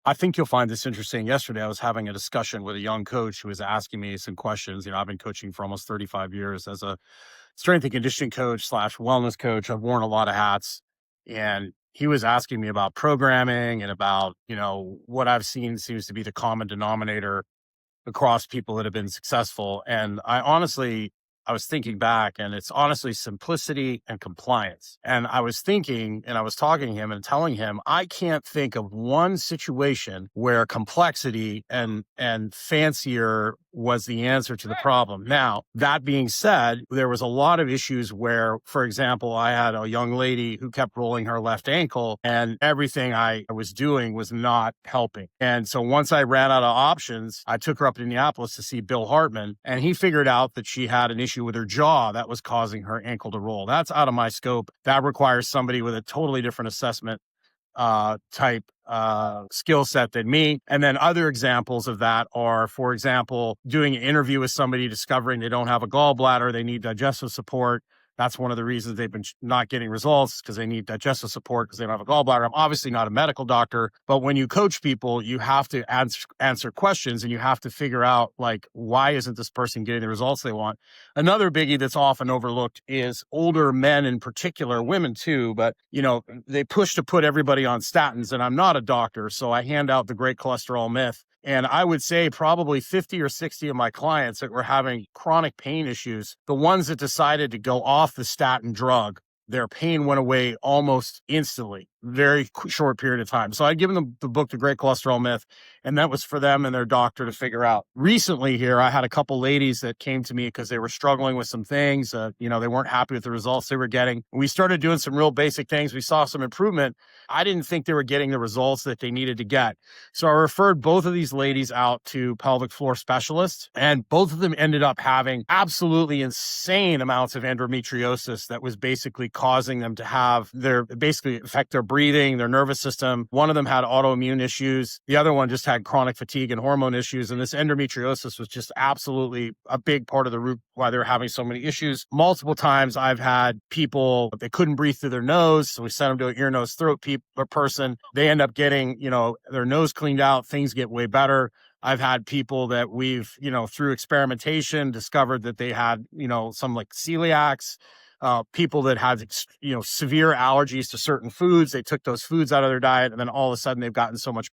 I think you'll find this interesting. Yesterday, I was having a discussion with a young coach who was asking me some questions. I've been coaching for almost 35 years as a strength and conditioning coach slash wellness coach. I've worn a lot of hats. And he was asking me about programming and about, what I've seen seems to be the common denominator across people that have been successful. And I was thinking back, and it's honestly simplicity and compliance. And I was thinking, and I was talking to him and telling him, I can't think of one situation where complexity and fancier was the answer to the problem. Now, that being said, there was a lot of issues where, for example, I had a young lady who kept rolling her left ankle, and everything I was doing was not helping. And so once I ran out of options, I took her up to Indianapolis to see Bill Hartman, and he figured out that she had an issue with her jaw that was causing her ankle to roll. That's out of my scope. That requires somebody with a totally different assessment type skill set than me. And then other examples of that are, for example, doing an interview with somebody, discovering they don't have a gallbladder, they need digestive support. That's one of the reasons they've been not getting results, because they need digestive support because they don't have a gallbladder. I'm obviously not a medical doctor, but when you coach people, you have to answer questions, and you have to figure out, like, why isn't this person getting the results they want? Another biggie that's often overlooked is older men, in particular, women too, but they push to put everybody on statins, and I'm not a doctor, so I hand out the great cholesterol myth. And I would say probably 50 or 60 of my clients that were having chronic pain issues, the ones that decided to go off the statin drug, their pain went away almost instantly, very short period of time. So I'd given them the book, The Great Cholesterol Myth, and that was for them and their doctor to figure out. Recently here, I had a couple ladies that came to me because they were struggling with some things. They weren't happy with the results they were getting. We started doing some real basic things. We saw some improvement. I didn't think they were getting the results that they needed to get. So I referred both of these ladies out to pelvic floor specialists, and both of them ended up having absolutely insane amounts of endometriosis that was basically causing them to basically affect their breathing, their nervous system. One of them had autoimmune issues. The other one just had chronic fatigue and hormone issues. And this endometriosis was just absolutely a big part of the root why they were having so many issues. Multiple times I've had people, they couldn't breathe through their nose, so we sent them to an ear, nose, throat person. They end up getting, their nose cleaned out. Things get way better. I've had people that we've, through experimentation discovered that they had, some like celiacs, people that had, severe allergies to certain foods. They took those foods out of their diet, and then all of a sudden they've gotten so much